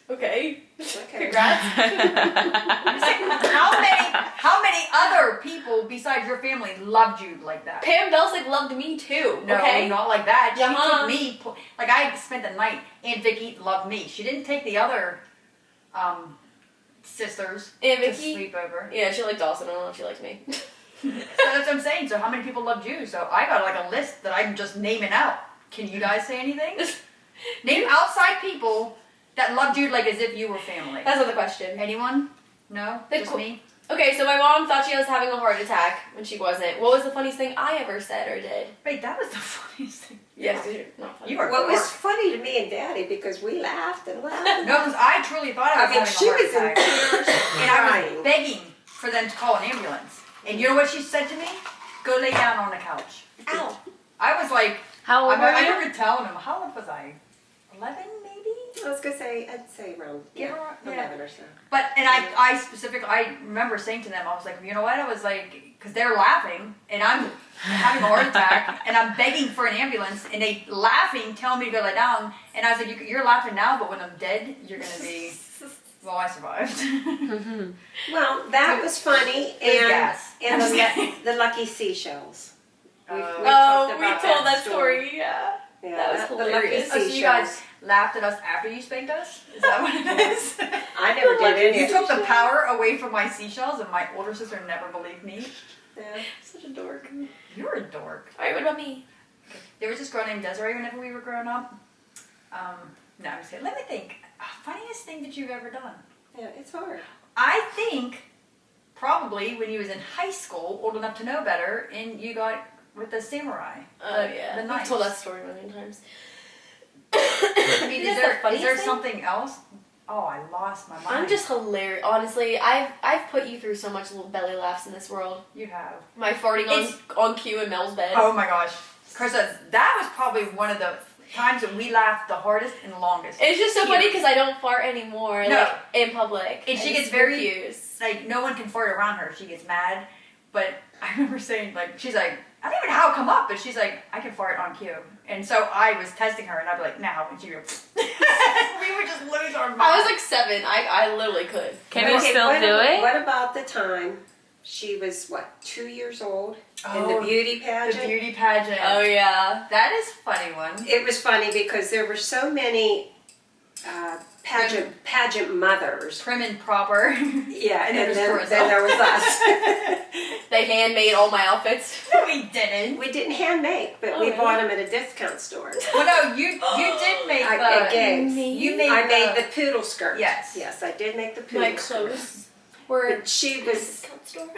Okay. Okay. Congrats. How many other people besides your family loved you like that? Pam Belsick loved me too. No, okay. not like that. She Uh-huh. took me. Like I spent the night. Aunt Vicky loved me. She didn't take the other sisters Aunt to Vicky? sleep over. Yeah, she liked Dawson. I don't know if she liked me. So that's what I'm saying. So how many people loved you? So I got like a list that I'm just naming out. Can you guys say anything? Name outside people that loved you like as if you were family. That's not the question. Anyone? No? The Just qu- me? Okay, so my mom thought she was having a heart attack when she wasn't. What was the funniest thing I ever said or did? Wait, that was the funniest thing. Yes, 'cause you're not funny. You were Well, it was funny to me and Daddy because we laughed and laughed. No, because I truly thought I was having she a heart was in attack. tears And I was crying. begging for them to call an ambulance. And you know what she said to me? Go lay down on the couch. Ow. I was like, How old were I you? remember telling him, how old was I? 11 maybe? I was gonna say, I'd say around Give her- yeah. 11 or so. But, and I specifically, I remember saying to them, I was like, you know what? I was like, because they're laughing, and I'm having a heart attack, and I'm begging for an ambulance, and they laughing, telling me to go lay down, and I was like, you're laughing now, but when I'm dead, you're going to be, well, I survived. Well, that was funny, There's and gas. and the lucky seashells. Oh, talked we about told that story. Yeah. Yeah, That was the lucky hilarious. Oh, so you seashells. guys laughed at us after you spanked us? Is that what it is? I never did any. You took the power away from my seashells, and my older sister never believed me. Yeah. Such a dork. You're a dork. Alright, what about me? There was this girl named Desiree whenever we were growing up. No, I'm just kidding. Let me think. Funniest thing that you've ever done? Yeah, it's hard. I think probably when you was in high school, old enough to know better, and you got with the samurai. Oh, the, yeah. The We've knife. told that story a million times. I mean, That's is the there funniest thing? something else? Oh, I lost my mind. I'm just hilarious. Honestly, I've put you through so much little belly laughs in this world. You have. My farting on cue in Mel's bed. Oh my gosh. Carissa, that was probably one of the times that we laughed the hardest and longest. It's just so funny Here. because I don't fart anymore, No. like in public. And she I gets just very- refuse. Like, no one can fart around her. She gets mad. But I remember saying, like, she's like, I don't even know how it come up, but she's like, I can fart on cue. And so I was testing her, and I'd be like, now. And she'd go, we would just lose our mind. I was like 7. I literally could. Can you still what, do it? What about the time she was, 2 years old in the Oh, beauty the pageant? beauty pageant. Oh yeah. That is a funny one. It was funny because there were so many pageant mothers. Prim and proper. Yeah, And and, there was then Carissa. there was us. They handmade all my outfits. No, we didn't. We didn't hand make, but Oh, we really? bought them at a discount store. Well, no, you did make At the... Gabe's. You made I made the poodle skirt. Yes. Yes, I did make the poodle My skirt. clothes were But she was discount store.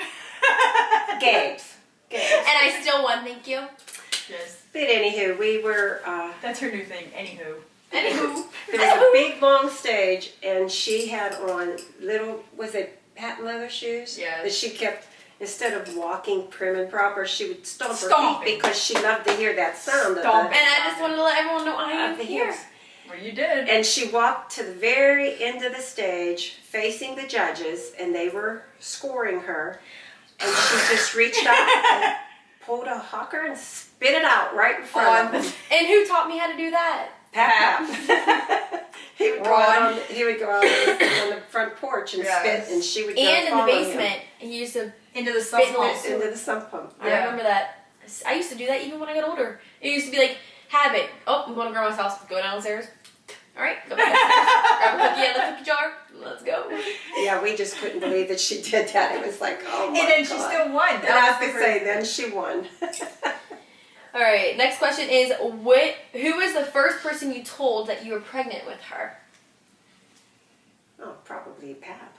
Gabe's. Good. And I still won, thank you. Yes. But anywho, we were, That's her new thing. Anywho. Anywho. there was a big long stage, and she had on little, was it patent leather shoes? Yes. That she kept, instead of walking prim and proper, she would stomp her Stomping. feet because she loved to hear that sound Stomping. of the, And I just wanted to let everyone know I am of the here. heels. Well, you did. And she walked to the very end of the stage, facing the judges, and they were scoring her. And she just reached out and pulled a hawker and spit it out right in front of them. And who taught me how to do that? Pap. he would go out on, he would go out on the front porch and Yes. spit, and she would go And in the follow basement, he used to Into the spit sump in pump. the- into the sump pump. I Yeah. remember that. I used to do that even when I got older. It used to be like, have it. Oh, I'm going to grandma's house. Go downstairs. All right, go back downstairs. Grab a cookie out of the cookie jar. Let's go. Yeah, we just couldn't believe that she did that. It was like, oh my And then God. she still won. And I have to say, then she won. All right, next question is, who was the first person you told that you were pregnant with her? Oh, probably Pap.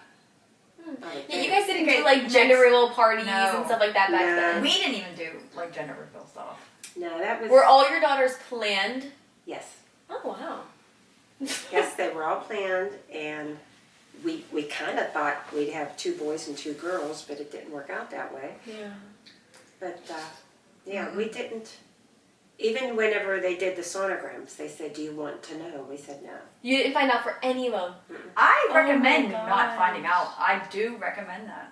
I would Yeah, think. you guys didn't Okay, do like next. gender reveal parties No. and stuff like that back No. then. We didn't even do like gender reveal stuff. No, that was. Were all your daughters planned? Yes. Oh, wow. Yes, they were all planned, and we kind of thought we'd have 2 boys and 2 girls, but it didn't work out that way. Yeah. But yeah, we didn't. Even whenever they did the sonograms, they said, "Do you want to know?" We said no. You didn't find out for any of them. I Oh my recommend gosh. not finding out. I do recommend that.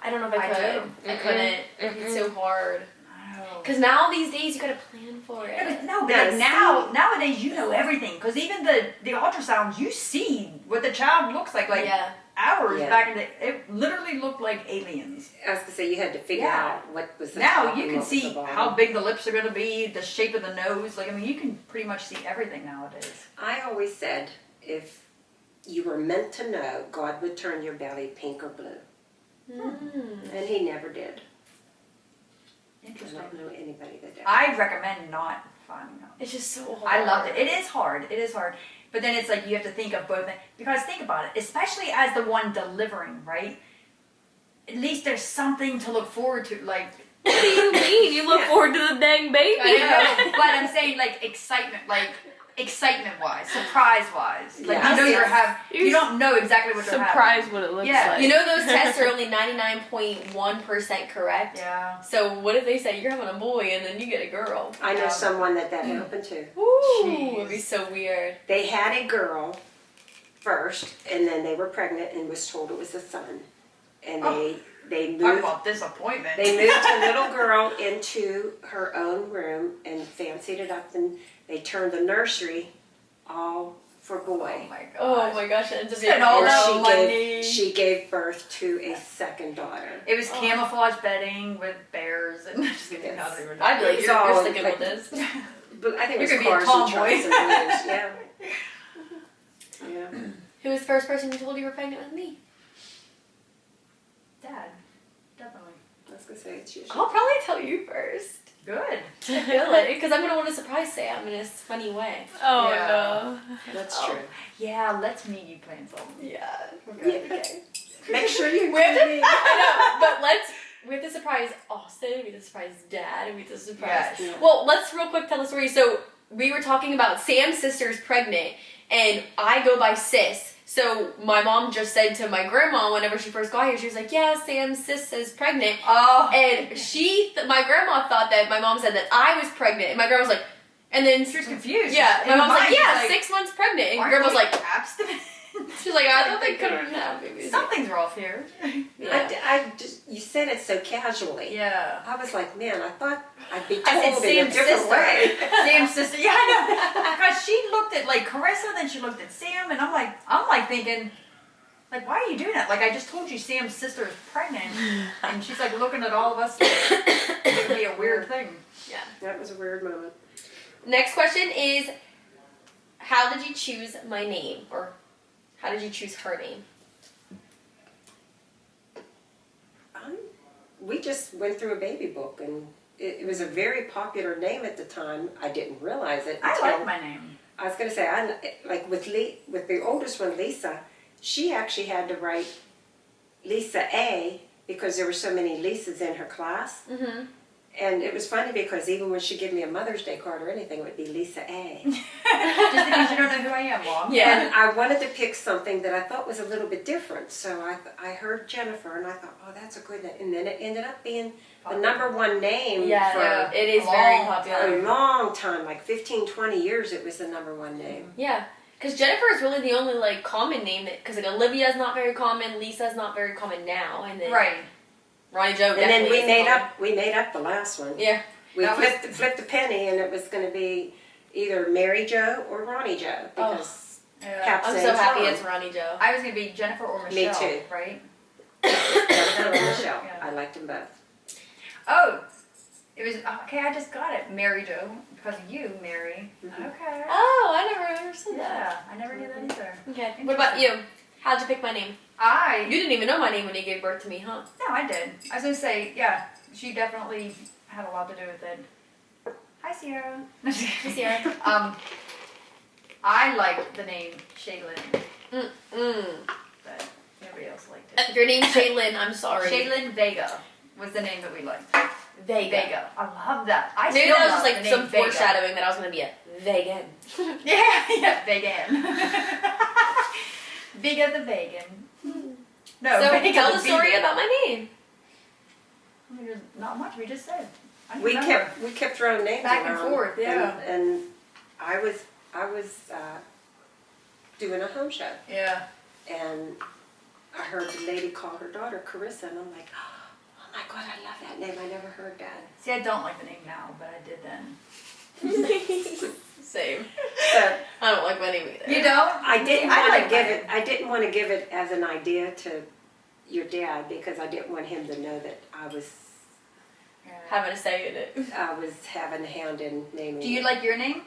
I don't know if I I could. do. I couldn't. It's so hard. Oh. Because now these days you gotta plan for Yeah, it. but no, but Yeah, like nowadays you know everything because even the ultrasounds you see what the child looks like Yeah. ours Yeah. back in the it literally looked like aliens. I was gonna say you had to figure Yeah. out what was the Now top you and can what was the see bottom. how big the lips are going to be, the shape of the nose. Like I mean, you can pretty much see everything nowadays. I always said if you were meant to know, God would turn your belly pink or blue, and He never did. I Interesting. don't know anybody that did. I recommend not finding out. It's just so hard. I loved it. It is hard. It is hard. But then it's like you have to think of both. Because think about it, especially as the one delivering, right? At least there's something to look forward to. Like, What do you mean? You look forward to the dang baby? I know, but I'm saying like excitement wise, surprise wise. Like Yes. you know Yes. you don't know exactly what you're Surprised what it looks Yeah. like. You know those tests are only 99.1% correct? Yeah. So what if they say you're having a boy and then you get a girl? I know someone that happened to. Ooh, Jeez. it'd be so weird. They had a girl first, and then they were pregnant and was told it was a son, and they Talk moved. about disappointment. They moved a little girl into her own room and fancied it up, and they turned the nursery all for boy. Oh my god. Oh my gosh, it ends up being Spend all a that girl. money. She gave birth to a second daughter. It was camouflage bedding with bears and just kidding. Yes. I don't even know. I'd be like, It's you're all sticking like- with this. But I think You're it was gonna be a cars and tomboy. trucks and blues. Yeah. Yeah. Who was the first person you told you were pregnant with me? Dad, definitely. I was gonna say it's usually. I'll probably tell you first. Good. I feel like, because I'm gonna want to surprise Sam in a funny way. Oh Yeah. no. That's Oh. true. Yeah, let's meet you playing something. Yeah. Okay. Okay. Make sure you We have to, include me. I know, but we have to surprise Austin, we have to surprise Dad, and we have to surprise. Yes. Well, let's real quick tell the story. So, we were talking about Sam's sister's pregnant, and I go by sis. So, my mom just said to my grandma whenever she first got here, she was like, yeah, Sam's sis is pregnant. Oh. And my grandma thought that my mom said that I was pregnant, and my grandma was like, and then She was confused. yeah, In my her mom's like, mind, yeah, she's 6 months pregnant, and aren't grandma's you like, abstinent? she's like, I thought they couldn't have babies. Something's off here. Yeah. I just, you said it so casually. Yeah. I was like, man, I thought I'd be told I said in a Sam's different sister. way. Sam's sister. Yeah, I know. Because she looked at like Carissa, then she looked at Sam, and I'm like thinking, like, why are you doing that? Like, I just told you Sam's sister is pregnant, and she's like looking at all of us. It would be a weird thing. Yeah. That was a weird moment. Next question is, how did you choose my name? Or how did you choose her name? We just went through a baby book, and it was a very popular name at the time. I didn't realize it I until like my name. I was going to say, like with the oldest one, Lisa, she actually had to write Lisa A because there were so many Lisas in her class. Mm-hmm. And it was funny because even when she gave me a Mother's Day card or anything, it would be Lisa A. Just in case you don't know who I am, Mom. Yeah. And I wanted to pick something that I thought was a little bit different. So I heard Jennifer and I thought, oh, that's a good name. And then it ended up being the #1 name Yeah, for it is a very long popular. a long time, like 15, 20 years it was the #1 name. Yeah, because Jennifer is really the only like common name that, because like Olivia's not very common, Lisa's not very common now, and then Right. Ronnie Joe And then definitely we is made common. up the last one. Yeah. We That was- flipped a penny and it was going to be either Mary Jo or Ronnie Joe because Yeah. Cap I'm says so happy Ron. it's Ronnie Joe. I was gonna be Jennifer or Me Michelle. too. Right? Jennifer and Michelle. Yeah. I liked them both. Oh, it was okay. I just got it, Mary Jo, because of you, Mary. Mhm. Okay. Oh, I never understood that. Yeah, I never knew that either. Okay. What about you? How'd you pick my name? I You didn't even know my name when you gave birth to me, huh? no, I did. I was gonna say, yeah, she definitely had a lot to do with it. Hi, Sierra. Hi, Sierra. I liked the name Shaylin, Mm-mm. but nobody else liked it. Your name's Shaylin, I'm sorry. Shaylin Vega was the name that we liked. Vega. Vega. I love that. I Maybe still that was love just like the some name Vega. foreshadowing that I was going to be a vegan. Yeah, vegan. Vega the vegan. No, So Vega tell the the story vegan. about my name. I mean, there's not much. We just said. I don't We remember. kept throwing names Back and around. forth, yeah. And I was doing a home show Yeah. and I heard the lady call her daughter Carissa and I'm like, oh my God, I love that name. I never heard that. See, I don't like the name now, but I did then. Same. So I don't like my name either. You don't? I didn't I want like to give mine. it. I didn't want to give it as an idea to your dad because I didn't want him to know that I was Having a say in it. having a hand in naming. Do you it. like your name?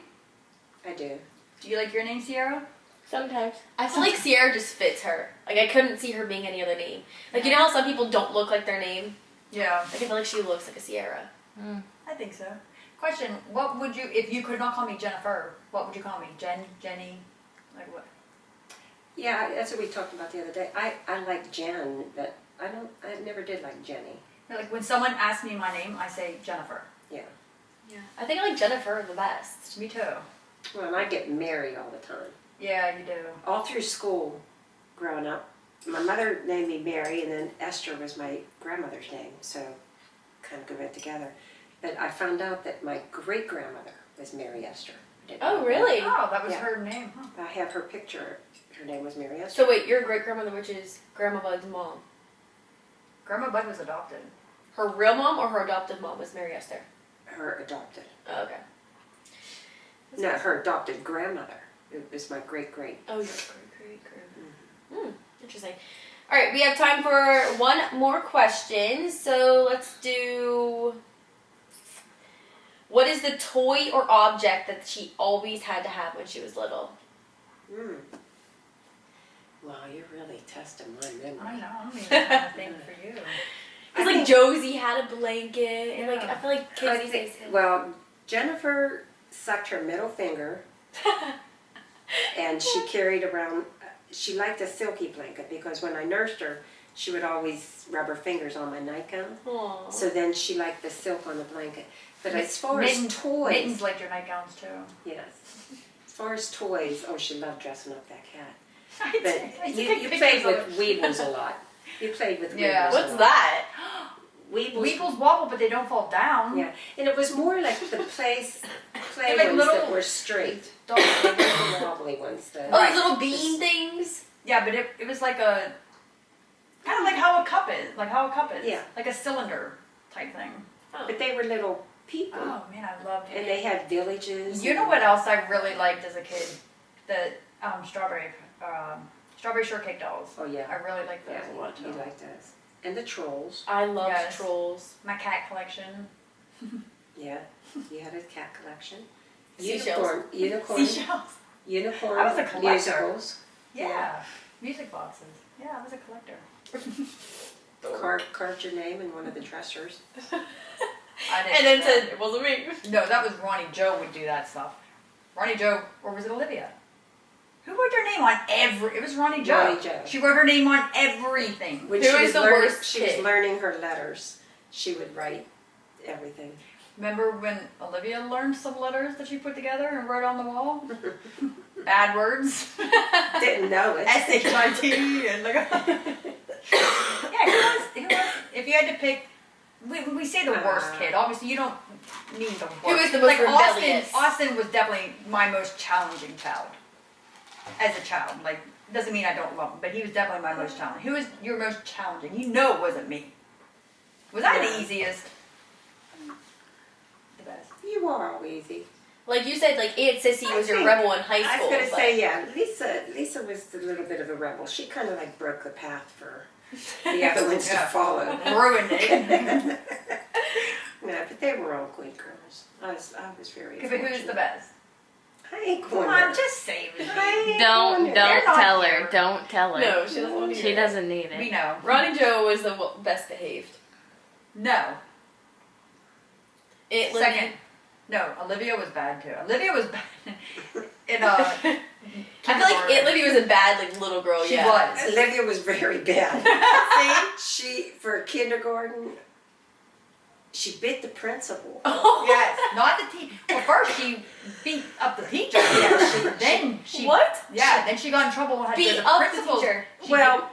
I do. Do you like your name, Sierra? Sometimes. I feel like Sierra just fits her. Like, I couldn't see her being any other name. Like, you know how some people don't look like their name? Yeah. Like, I feel like she looks like a Sierra. I think so. Question, what would you, if you could not call me Jennifer, what would you call me? Jen, Jenny, like what? Yeah, that's what we talked about the other day. I like Jen, but I never did like Jenny. Like when someone asks me my name, I say Jennifer. Yeah. Yeah. I think I like Jennifer the best. Me too. Well, and I get Mary all the time. Yeah, you do. All through school, growing up, my mother named me Mary, and then Esther was my grandmother's name, so kind of went together. But I found out that my great grandmother was Mary Esther. I didn't Oh, know that. really? Oh, that was Yeah. her name, huh? I have her picture. Her name was Mary Esther. So wait, your great-grandmother, which is Grandma Bud's mom. Grandma Bud was adopted. Her real mom or her adopted mom was Mary Esther? Her adopted. Oh, okay. No, her adopted grandmother. It was my great-great. Oh, your great-great-grandma. Interesting. All right, we have time for one more question. So let's do... What is the toy or object that she always had to have when she was little? Wow, you're really testing my memory. I know, I don't even have a thing for you. Because like Josie had a blanket, and like I feel like kids I these think- days. well, Jennifer sucked her middle finger, and she carried around. She liked a silky blanket because when I nursed her, she would always rub her fingers on my nightgown. Aw. So then she liked the silk on the blanket. But as far Mittens, as toys, Mittens like your nightgowns too. yes. As far as toys, oh, she loved dressing up that cat. I But took you pictures played of with it. Weebles a lot. You played with Weebles. Yeah. a What's lot. that? Weebles. Weebles wobble, but they don't fall down. Yeah, and it was more like the play They're like ones little- that were straight. Dogs. They weren't the wobbly ones. The, Oh, those little bean things? Yeah, but it was like a kind of like how a cup is, Yeah. like a cylinder type thing. But they were little people, Oh man, I loved and it. they had villages. You know what else I really liked as a kid? The strawberry shortcake dolls. Oh yeah, I really liked those yeah, a lot too. you liked those. And the trolls. I love Yes. trolls. My cat collection. Yeah, you had a cat collection. Seashells. Unicorn, Seashells. unicorn I was a collector. musicals. Yeah. Music boxes. Yeah, I was a collector. Carved your name in one of the dressers. I didn't And then do that. said, it wasn't me. No, that was Ronnie Joe would do that stuff. Ronnie Joe, or was it Olivia? Who wrote their name on every? It was Ronnie Joe. Ronnie Joe. She wrote her name on everything. When Who she is was the learning, worst she was kid? learning her letters, she would write everything. Remember when Olivia learned some letters that she put together and wrote on the wall? Bad words. Didn't know it. S-H-I-T and like. Yeah, who was? If you had to pick, we say the worst kid. Obviously, you don't mean the worst. Who is the most rebellious? Austin was definitely my most challenging child. As a child, like, doesn't mean I don't love him, but he was definitely my most challenging. Who was your most challenging? You know it wasn't me. Was I the easiest? The best. You are all easy. Like you said, like Aunt Sissy was your think- rebel in high I school. was gonna but- say, yeah, Lisa was a little bit of a rebel. She kind of like broke the path for the other ones to Yeah. follow. Ruined it. No, but they were all good girls. I was very. But who's fortunate. the best? I ain't going Come on, there. just say it. I ain't Don't going there. not tell here. her. Don't tell her. No, she doesn't want to She doesn't need We it. know. Ronnie Joe was the best behaved. No. Aunt Lily- Second. No, Olivia was bad too. Olivia was bad. In I feel like Aunt Livy was a bad like little girl. She yeah. was. Olivia was very bad. See? For kindergarten, she bit the principal. Yes, not the teacher. Well, first she beat up the teacher. Yeah, then she. What? Yeah, then she got in trouble. Had to go Beat to up the principal's- teacher. she Well,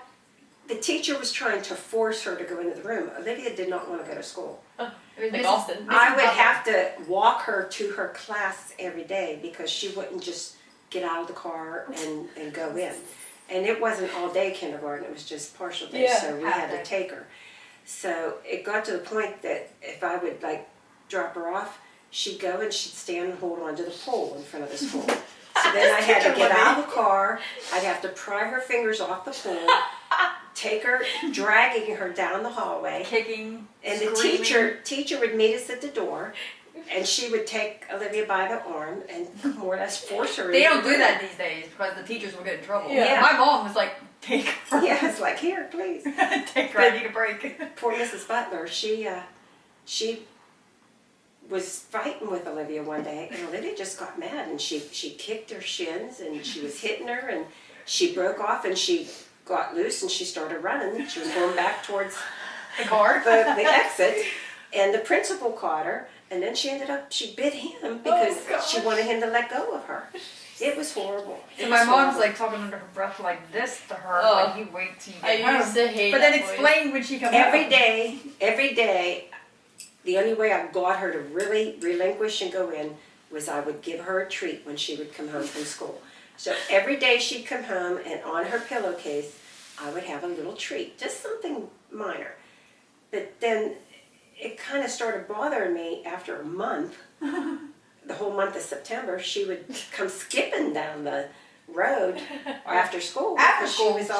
the teacher was trying to force her to go into the room. Olivia did not want to go to school. It was Like Mrs. Austin. I would Butler. have to walk her to her class every day because she wouldn't just get out of the car and go in. And it wasn't all day kindergarten, it was just partial day, Yeah, so we half had to day. take her. So it got to the point that if I would like drop her off, she'd go and she'd stand and hold on to the pole in front of the school. So then I had to get out of the car, I'd have to pry her fingers off the pole, take her, dragging her down the hallway. Kicking. And the screaming. teacher would meet us at the door, and she would take Olivia by the arm and more or less force her. They into don't the do room. that these days because the teachers will get in trouble. Yeah. My mom was like, take her. Yeah, it's like here, please. Take her. I need a break. Poor Mrs. Butler, she was fighting with Olivia one day, and Olivia just got mad, and she kicked her shins, and she was hitting her, and she broke off, and she got loose, and she started running. She was going back towards The car. the exit, and the principal caught her, and then she bit him because she wanted him to let go of her. It was horrible. So It my was mom's horrible. like talking under her breath like this to her. Oh. Like, you wait till you get I home. used to hate But then that voice. explain when she comes every home. day, the only way I got her to really relinquish and go in was I would give her a treat when she would come home from school. So every day she'd come home, and on her pillowcase, I would have a little treat, just something minor. But then it kind of started bothering me after a month. The whole month of September, she would come skipping down the road after school. After because school, she was all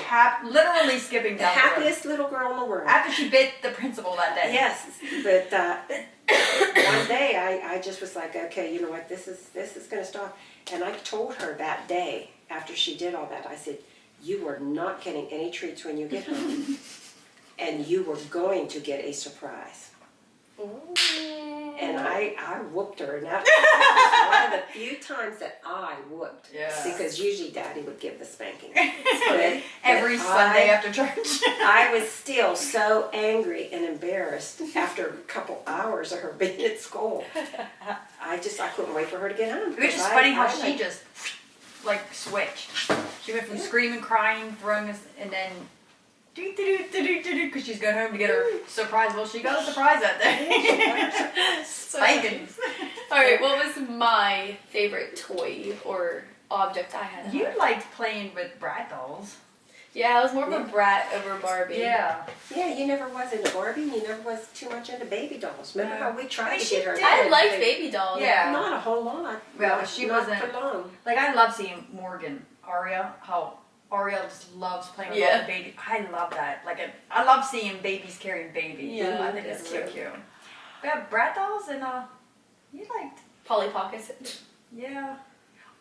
happy. literally skipping The down the road. happiest little girl in the world. After she bit the principal that day. Yes, but one day I just was like, okay, you know what, this is going to stop. And I told her that day after she did all that, I said, you are not getting any treats when you get home, and you were going to get a surprise. And I whooped her, and that was one of the few times that I whooped. Yeah. Because usually Daddy would give the spanking. Every But Sunday after church. I was still so angry and embarrassed after a couple hours of her being at school. I couldn't wait for her to get home. It was just funny how she just like switched. She went from screaming, crying, throwing us, and then because she's going home to get her surprise. Well, she got a surprise that day. Spankings. Alright, what was my favorite toy or object I had? You liked playing with Brad dolls. Yeah, I was more of a brat over Barbie. Yeah. Yeah, you never was into Barbie, and you never was too much into baby dolls. Remember No. how we tried But to she get her? did. I liked baby dolls. Yeah. Not a whole lot. Well, Not- she not wasn't- for long. Like, I love seeing Morgan, Aria, how Aria just loves playing with all Yeah. the baby. I love that. Like, I love seeing babies carrying babies. Yeah, I think it's it's really cute. cute. We have Brat dolls and, you liked, Polly Pockets. yeah.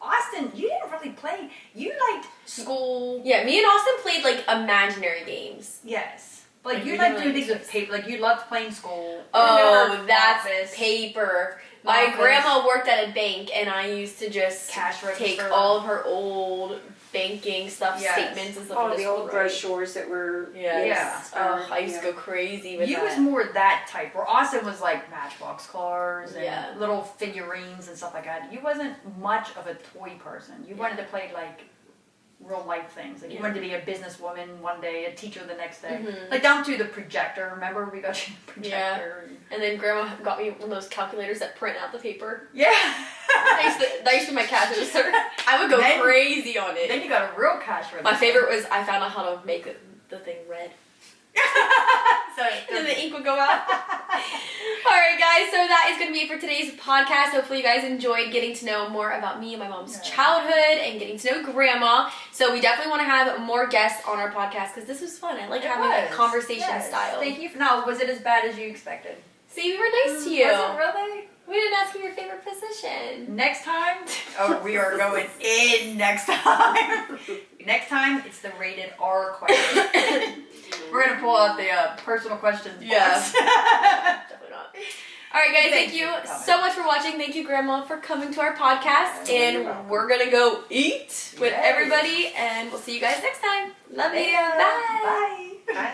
Austin, you didn't really play. You liked, School. Yeah, me and Austin played like imaginary games. yes. Like, Like, you we liked didn't doing really things with paper. Like, you loved playing school. Oh, Remember that's office, paper. My Office. grandma worked at a bank, and I used to just Cash take register. all of her old banking stuff, Yes. statements and stuff. All in the school, old right? brochures that were. Yes. Yeah. Oh, I used to go crazy with You that. was more that type, where Austin was like Matchbox cars and Yeah. little figurines and stuff like that. You wasn't much of a toy person. You wanted to play like real life things. Like you wanted to be a businesswoman one day, a teacher the next day. Mhm. Like down to the projector. Remember we got you the projector? And then Grandma got me one of those calculators that print out the paper. Yeah. That used to be my cash register. I would go Then- crazy on it. Then you got a real cash register. My favorite was I found out how to make the thing red. So Then the ink would go out. Alright guys, so that is going to be it for today's podcast. Hopefully you guys enjoyed getting to know more about me and my mom's childhood and getting to know Grandma. So we definitely want to have more guests on our podcast because this was fun. I like having a conversation style. Thank you. No, was it as bad as you expected? See, we were nice to you. Was it really? We didn't ask you your favorite position. Next time, we are going in next time. Next time, it's the rated R question. We're going to pull out the personal questions box. Definitely not. Alright guys, thank you for coming. so much for watching. Thank you Grandma for coming to our podcast. And we're going to go eat with everybody. And we'll see you guys next time. Love you. Bye. Bye. Bye.